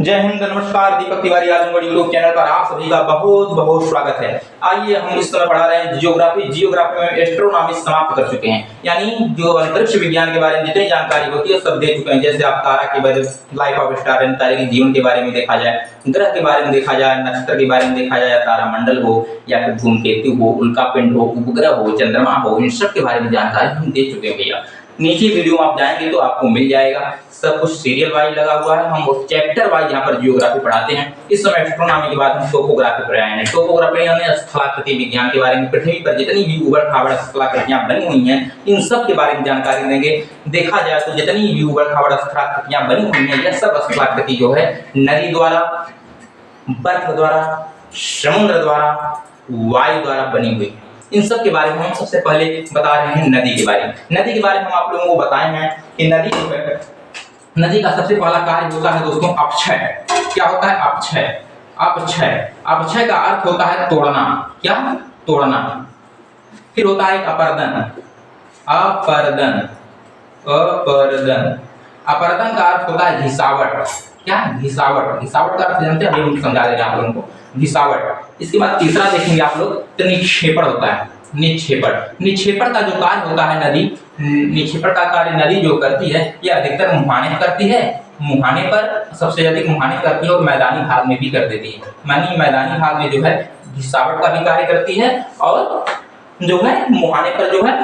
जय हिंद, नमस्कार। Deepak Tiwari Azamgarh YouTube channel पर आप सभी का बहुत बहुत स्वागत है। आइए हम इस समय पढ़ा रहे हैं जियोग्राफी में एस्ट्रोनॉमी समाप्त कर चुके हैं, यानी जो अंतरिक्ष विज्ञान के बारे में जितनी जानकारी होती है सब दे चुके हैं। जैसे आप तारा के बारे में, लाइफ ऑफ स्टार यानी तारे के जीवन के बारे में देखा जाए, ग्रह के बारे में देखा जाए, नक्षत्र के बारे में देखा जाए, तारामंडल हो या फिर धूमकेतु हो, उल्कापिंड हो, उपग्रह हो, चंद्रमा हो, इन सब के बारे में जानकारी हम दे चुके हैं भैया। नीचे वीडियो में आप जाएंगे तो आपको मिल जाएगा, सब कुछ सीरियल वाइज लगा हुआ है। हम उस चैप्टर वाइज यहाँ पर जियोग्राफी पढ़ाते हैं। इस समय एस्ट्रोनॉमी के बाद हम टोपोग्राफी पर आए हैं। टोपोग्राफी यानी स्थलाकृति विज्ञान के बारे में, पृथ्वी पर जितनी भी उबड़ खाबड़ स्थलाकृतियां बनी हुई हैं इन सब के बारे में जानकारी देंगे। देखा जाए तो जितनी भी उबड़ खाबड़ स्थलाकृतियां बनी हुई हैं यह सब स्थलाकृति जो है नदी द्वारा, बर्फ द्वारा, समुद्र द्वारा, वायु द्वारा बनी हुई। इन सब के बारे में हम सबसे पहले बता रहे हैं नदी के बारे में। नदी के बारे में हम आप लोगों को बताए हैं कि नदी जो है, नदी का सबसे पहला कार्य होता है दोस्तों अपक्षय। क्या होता है? अपक्षय। अपक्षय, अपक्षय का अर्थ होता है तोड़ना। क्या? तोड़ना। फिर होता है अपरदन। अपरदन, अपरदन, अपरदन का अर्थ होता है घिसावट। क्या? घिसावट। घिसावट का अर्थ जानते हैं, अभी हम समझा देंगे आप लोगों को। घिसावट। इसके बाद तीसरा देखेंगे आप लोग तो निक्षेपण होता है। निक्षेपण, निक्षेपण का जो कार्य होता है नदी, निक्षेपण का कार्य नदी जो करती है यह अधिकतर मुहाने करती है। मुहाने पर सबसे अधिक मुहाने करती है और मैदानी भाग में भी कर देती है। मानी मैदानी भाग में जो है घिसावट का भी कार्य करती है और जो है मुहाने पर जो है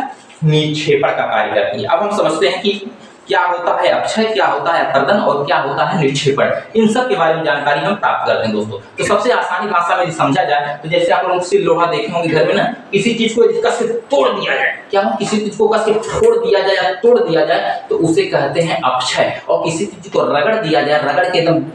निक्षेपण का कार्य करती है। अब हम समझते हैं कि क्या होता है अपक्षय, क्या होता है अपरदन और क्या होता है निक्षेपण। इन सब के बारे में जानकारी हम प्राप्त करते हैं दोस्तों। तो सबसे आसानी भाषा में समझा जाए तो जैसे आप लोग सिल लोहा देखे होंगे घर में ना, किसी चीज को कस के तोड़ दिया जाए, क्या हो, किसी चीज को कस के फोड़ दिया जाए या तोड़ दिया जाए तो उसे कहते हैं अपक्षय। और किसी चीज को रगड़ दिया जाए, रगड़ के एकदम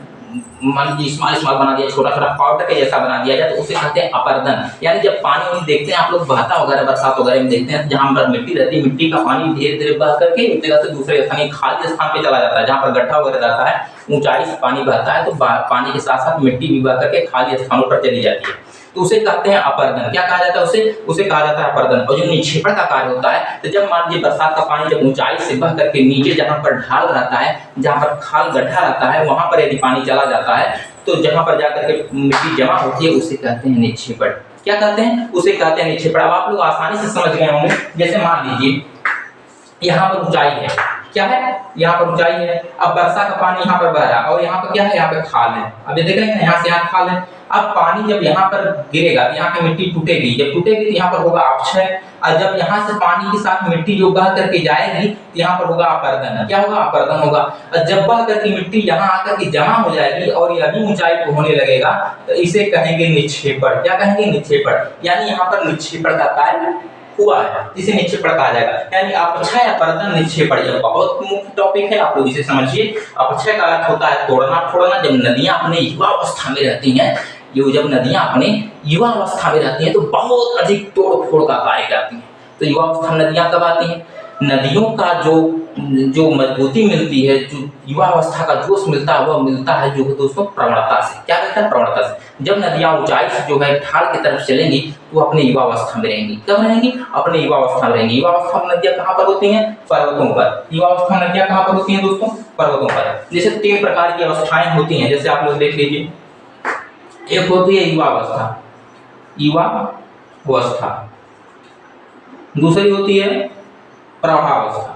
मान लीजिए स्मॉल स्मॉल बना दिया, छोटा छोटा पाउडर के जैसा बना दिया जाए तो उसे कहते हैं अपरदन। यानी जब पानी देखते हैं आप लोग बहता वगैरह, बरसात वगैरह में देखते हैं जहां पर मिट्टी रहती है, मिट्टी का पानी धीरे धीरे बह करके एक जगह से दूसरे स्थान, खाली स्थान पे चला जाता है। जहां पर गड्ढा वगैरह रहता है, ऊंचाई से पानी बहता है तो पानी के साथ साथ मिट्टी भी बह करके खाली स्थानों पर चली जाती है, तो उसे कहते हैं अपरदन। क्या कहा जाता है उसे कहा जाता है अपरदन। और जो निक्षेपण का कार्य होता है तो जब मान लीजिए बरसात का पानी जब ऊंचाई से बह करके नीचे जहां पर ढाल रहता है, जहां पर खाल गड्ढा रहता है, वहां पर यदि पानी चला जाता है तो जहां पर जाकर के मिट्टी जमा होती है उसे कहते हैं निक्षेपण। क्या कहते हैं? उसे कहते हैं निक्षेपण। अब आप लोग आसानी से समझ गए होंगे। जैसे मान लीजिए यहाँ पर ऊंचाई है, क्या है? यहाँ पर ऊंचाई है। अब वर्षा का पानी यहाँ पर बह रहा है और यहाँ पर क्या है? यहाँ पे खाल है। अब ये देख रहे हैं यहाँ से यहाँ खाल है। अब पानी जब यहाँ पर गिरेगा तो यहाँ की मिट्टी टूटेगी, जब टूटेगी तो यहाँ पर होगा अपक्षय। और जब यहाँ से पानी के साथ मिट्टी जो बह करके जाएगी तो यहाँ पर होगा अपरदन। क्या होगा? अपरदन होगा। और जब बह करके मिट्टी यहाँ आकर के जमा हो जाएगी और यह भी ऊंचाई को होने लगेगा तो इसे कहेंगे निक्षेपण। क्या कहेंगे? निक्षेपण। यानी यहाँ पर निक्षेपण का कार्य हुआ है, इसे निक्षेपण कहा जाएगा। यानी अपक्षय, अपरदन, निक्षेपण यह बहुत मुख्य टॉपिक है, आप लोग इसे समझिए। अपक्षय का अर्थ होता है तोड़ना फोड़ना। जब नदियां अपने युवा अवस्था में रहती हैं, जब नदियां अपने युवा अवस्था में रहती हैं तो बहुत अधिक तोड़ फोड़ का कार्य करती हैं। तो युवा अवस्था में नदियां कब आती हैं? नदियों का जो मजबूती मिलती है, जो युवा अवस्था का जोश मिलता है वह मिलता है जो दोस्तों प्रवणता से। क्या कहता है? प्रवणता से। जब नदियां ऊंचाई से जो है ढाल की तरफ चलेंगी तो अपने युवा अवस्था में रहेंगी। कब रहेंगी? अपने युवा अवस्था में रहेंगी। युवा अवस्था में नदियां कहाँ पर होती हैं? पर्वतों पर। युवा अवस्था में नदियां कहाँ पर होती हैं दोस्तों? पर्वतों पर। जैसे 3 प्रकार की अवस्थाएं होती हैं, जैसे आप लोग देख लीजिए। एक होती है युवा अवस्था, युवा अवस्था। दूसरी होती है प्रौढ़ावस्था,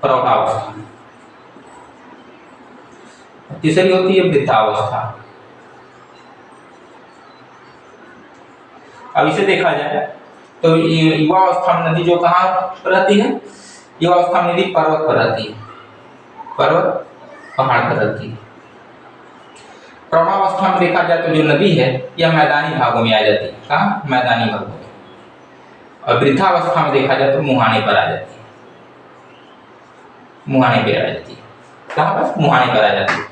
प्रौढ़ावस्था। तीसरी होती है वृद्धावस्था। अब इसे देखा जाए तो युवा अवस्था में नदी जो कहाँ रहती है? युवा अवस्था में नदी पर्वत पर रहती है, पर्वत पहाड़ पर रहती है। प्रौढ़ावस्था में देखा जाए तो जो नदी है यह मैदानी भागों में आ जाती है। कहाँ? मैदानी भागों में। और वृद्धावस्था में देखा जाए तो मुहाने पर आ जाती है, मुहाने पे आ जाती है। कहाँ पर? मुहाने पर आ जाती है।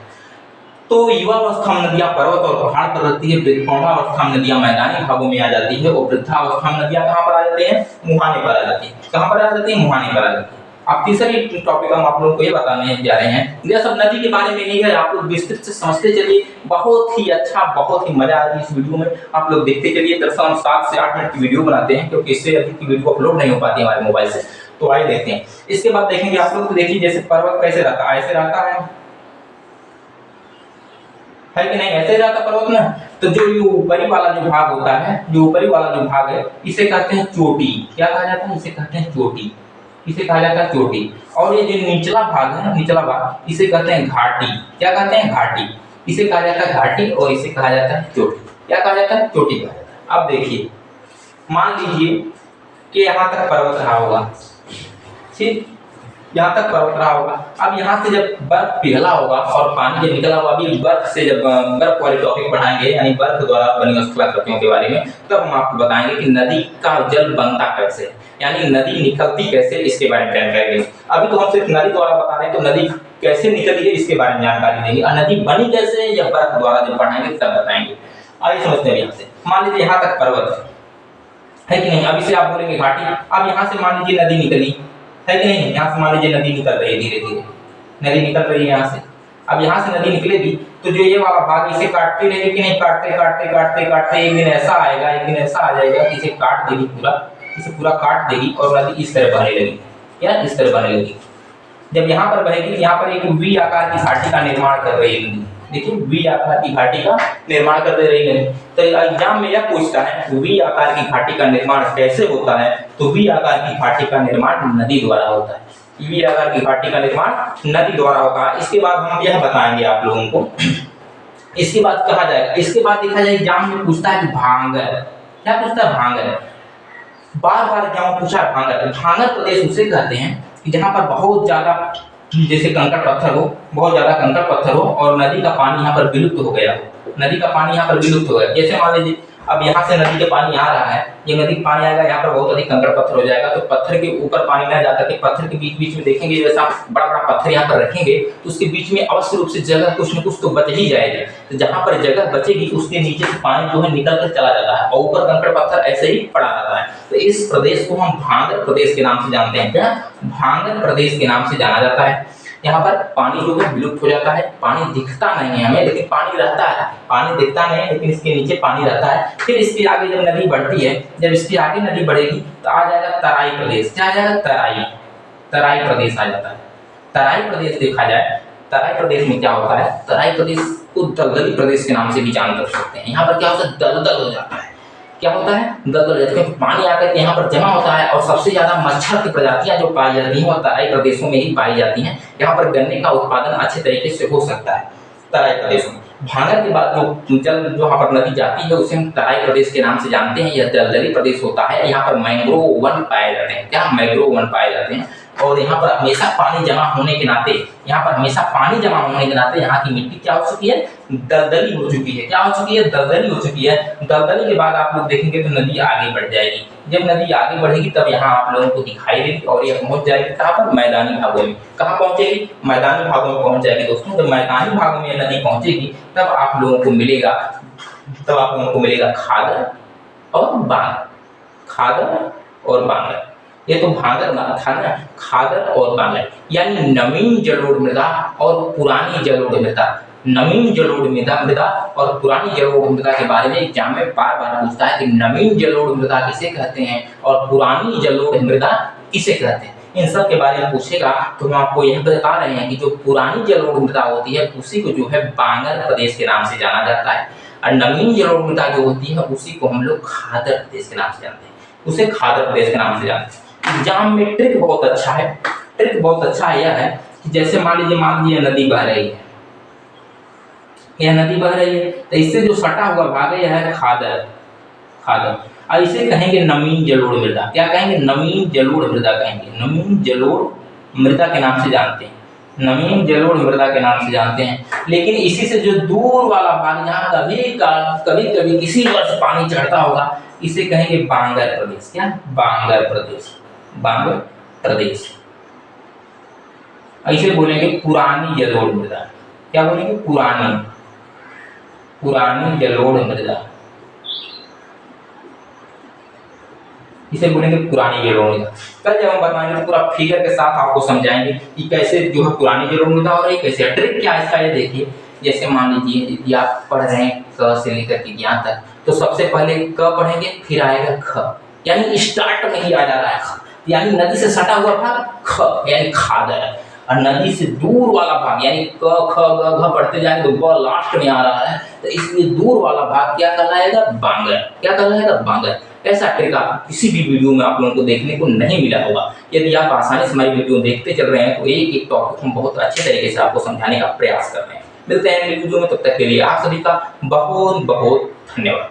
तो युवा अवस्था में नदियां पर्वत और पहाड़ पर रहती है, प्रौढ़ावस्था में नदियां मैदानी भागों में आ जाती है और वृद्धावस्था में नदियां कहाँ पर आ जाती हैं? मुहाने पर आ जाती है। कहाँ पर आ जाती है? मुहाने पर आ जाती है। अब तीसरी टॉपिक हम आप लोगों को ये बताने जा रहे हैं, यह सब नदी के बारे में ही है। आप लोग विस्तृत से समझते चलिए, बहुत ही अच्छा, बहुत ही मजा आएगी इस वीडियो में। आप लोग देखते चलिए। दरअसल हम 7 से 8 मिनट की वीडियो बनाते हैं क्योंकि इससे अधिक की वीडियो अपलोड नहीं हो पाती हमारे मोबाइल से। तो आइए देखते हैं। इसके बाद देखेंगे आप लोग, तो देखिए जैसे पर्वत कैसे रहता है, ऐसे रहता है। है कि नहीं, ऐसे रहता पर्वत ना। तो जो ये ऊपरी वाला जो भाग होता है, जो ऊपरी वाला जो भाग है, इसे कहते हैं चोटी। क्या कहा जाता है? इसे कहते हैं चोटी, इसे कहा जाता है चोटी। और ये जो निचला भाग है, निचला भाग, इसे कहते हैं घाटी। क्या कहते हैं? घाटी। इसे कहा जाता है घाटी और इसे कहा जाता है चोटी। क्या कहा जाता है? चोटी कहा जाता है। अब देखिए, मान लीजिए कि यहाँ तक पर्वत रहा होगा, ठीक, यहाँ तक पर्वत रहा होगा। अब यहाँ से जब बर्फ पिघला होगा और पानी जब निकला होगा, अभी बर्फ से जब बर्फ वाले टॉपिक पढ़ाएंगे, यानी बर्फ द्वारा बनी स्थलाकृतियों के बारे में, तब हम आपको बताएंगे कि नदी का जल बनता कैसे, यानी नदी निकलती कैसे, इसके बारे में जानकारी देंगे। अभी तो हम सिर्फ नदी द्वारा बता रहे हैं, तो नदी कैसे निकली है इसके बारे में जानकारी देंगे, और नदी बनी कैसे या बर्फ द्वारा जब पढ़ाएंगे तब बताएंगे। आइए समझते हैं। यहाँ से मान लीजिए यहाँ तक पर्वत है कि नहीं, अब इसे आप बोलेंगे घाटी। अब यहाँ से मान लीजिए नदी निकली है कि नहीं, यहाँ से मान लीजिए नदी निकल रही है, धीरे धीरे नदी निकल रही है यहाँ से। अब यहाँ से नदी निकलेगी तो जो ये वाला भाग इसे काटती रहेगी कि नहीं, काटते काटते काटते काटते एक दिन ऐसा आएगा, एक दिन ऐसा आ जाएगा कि इसे काट देगी पूरा, इसे पूरा काट देगी और नदी इस तरह बहने लगी। क्या? इस तरह बहने लगी। जब यहाँ पर बहेगी, यहाँ पर एक वी आकार की घाटी का निर्माण कर रही है नदी। देखिए, वी आकार की घाटी का निर्माण कर दे रही है। तो एग्जाम में यह पूछता है वी आकार की घाटी का निर्माण कैसे होता है, तो वी आकार की घाटी का निर्माण नदी द्वारा होता है। वी आकार की घाटी का निर्माण नदी द्वारा होता है। इसके बाद हम यह बताएंगे आप लोगों को, इसके बाद कहा जाएगा, इसके बाद देखा जाए एग्जाम में पूछता है भांगर। क्या पूछता है? भांगर। बार बार एग्जाम पूछा है भांगर। भांगर प्रदेश उसे कहते हैं कि जहाँ पर बहुत ज्यादा जैसे कंकड़ पत्थर हो, बहुत ज्यादा कंकड़ पत्थर हो और नदी का पानी यहाँ पर विलुप्त हो गया हो, नदी का पानी यहाँ पर विलुप्त हो गया। जैसे मान लीजिए अब यहाँ से नदी का पानी आ रहा है, ये नदी का पानी आएगा, यहाँ पर बहुत अधिक कंकड़ पत्थर हो जाएगा, तो पत्थर के ऊपर पानी ना जाकर के पत्थर के बीच बीच में देखेंगे, जैसा बड़ा बड़ा पत्थर यहाँ पर रखेंगे तो उसके बीच में अवश्य रूप से जगह कुछ न कुछ तो बच ही जाएगी। तो जहाँ पर जगह बचेगी उसके नीचे से पानी जो है निकल कर चला जाता है और ऊपर कंकड़ पत्थर ऐसे ही पड़ा रहता है। तो इस प्रदेश को हम भांगर प्रदेश के नाम से जानते हैं। क्या? भांगर प्रदेश के नाम से जाना जाता है। यहाँ पर पानी जो है विलुप्त हो जाता है, पानी दिखता नहीं है हमें, लेकिन पानी रहता है, पानी दिखता नहीं है लेकिन इसके नीचे पानी रहता है। फिर इसके आगे जब नदी बढ़ती है, जब इसके आगे नदी बढ़ेगी तो आ जाएगा तराई प्रदेश। क्या आ जाएगा? तराई, तराई प्रदेश आ जाता है। तराई प्रदेश देखा जाए, तराई प्रदेश में क्या होता है, तराई प्रदेश को दलदली प्रदेश के नाम से भी जान कर सकते हैं। यहाँ पर क्या होता है? दलदल हो जाता है। क्या होता है? दलदल हो जाता है, पानी आकर के यहाँ पर जमा होता है और सबसे ज्यादा मच्छर की प्रजातियां जो पाई जाती हैं वो तराई प्रदेशों में ही पाई जाती हैं। यहाँ पर गन्ने का उत्पादन अच्छे तरीके से हो सकता है तराई प्रदेश में। भांगर के बाद जो जल जो यहाँ पर नदी जाती है उसे हम तराई प्रदेश के नाम से जानते हैं। यह दलदली प्रदेश होता है। यहाँ पर मैंग्रोव वन पाए जाते हैं। क्या? मैंग्रोव वन पाए जाते हैं और यहाँ पर हमेशा पानी जमा होने के नाते, यहाँ पर हमेशा पानी जमा होने के नाते यहाँ की मिट्टी क्या हो चुकी है? दलदली हो चुकी है। क्या हो चुकी है? दलदली हो चुकी है। दलदली के बाद आप लोग देखेंगे तो नदी आगे बढ़ जाएगी। जब नदी आगे बढ़ेगी तब यहाँ आप लोगों को दिखाई देगी और यह पहुंच जाएगी कहाँ पर? मैदानी भागों में। कहाँ पहुंचेगी? मैदानी भागों में पहुंच जाएगी दोस्तों। जब मैदानी भागों में नदी पहुंचेगी तब आप लोगों को मिलेगा, तब आप लोगों को मिलेगा खादर और बांगर। खादर और बांगर, ये तो भांगर था ना, खादर और बांगर, यानी नवीन जलोढ़ मृदा और पुरानी जलोढ़ मृदा। नवीन जलोढ़ मृदा और पुरानी जलोढ़ मृदा के बारे में एग्जाम में बार बार पूछता है कि नवीन जलोढ़ मृदा किसे कहते हैं और पुरानी जलोढ़ मृदा किसे कहते हैं। इन सब के बारे में पूछेगा तो हम आपको यह बता रहे हैं कि जो पुरानी जलोढ़ मृदा होती है उसी को जो है बांगर प्रदेश के नाम से जाना जाता है और नवीन जलोढ़ मृदा जो होती है उसी को हम लोग खादर प्रदेश के नाम से जानते हैं, उसे खादर प्रदेश के नाम से जानते हैं। एग्जाम में ट्रिक बहुत अच्छा है, ट्रिक बहुत अच्छा यह है कि जैसे मान लीजिए नदी बह रही है, यह नदी बह रही है तो इससे जो सटा हुआ भाग है यह है खादर। खादर और इसे कहेंगे नवीन जलोढ़ मृदा। क्या कहेंगे? नवीन जलोढ़ मृदा कहेंगे। नवीन जलोढ़ मृदा के नाम से जानते हैं, नवीन जलोढ़ मृदा के नाम से जानते हैं। लेकिन इसी से जो दूर वाला भाग जहाँ कभी कभी किसी वर्ष पानी चढ़ता होगा इसे कहेंगे बांगर प्रदेश। क्या? बांगर प्रदेश, बांगर प्रदेश। ऐसे बोलेंगे पुरानी जलोढ़ मृदा। क्या बोलेंगे? पुरानी, पुरानी जलोढ़ मृदा, इसे बोलेंगे पुरानी जलोढ़ मृदा। कल जब हम बताएंगे तो पूरा फिगर के साथ आपको समझाएंगे कि कैसे जो है पुरानी जलोढ़ मृदा हो रही है, कैसे ट्रिक क्या है इसका। ये देखिए, जैसे मान लीजिए यदि आप पढ़ रहे हैं क से लेकर के ज्ञान तक, तो सबसे पहले क पढ़ेंगे, फिर आएगा ख, यानी स्टार्ट में ही आ जा रहा है ख, यानी नदी से सटा हुआ था ख, यानी खादर। और नदी से दूर वाला भाग यानी क ख ग घ पढ़ते जाएंगे तो ब लास्ट में आ रहा है, तो इसलिए दूर वाला भाग क्या कहलाएगा? बांगर। क्या कहलाएगा? बांगर। ऐसा ट्रिक आपको किसी भी वीडियो में आप लोगों को देखने को नहीं मिला होगा। यदि आप आसानी से हमारी वीडियो देखते चल रहे हैं तो एक एक टॉपिक हम बहुत अच्छे तरीके से आपको समझाने का प्रयास कर रहे हैं। मिलते हैं अगली वीडियो में, तब तक के लिए आप सभी का बहुत बहुत धन्यवाद।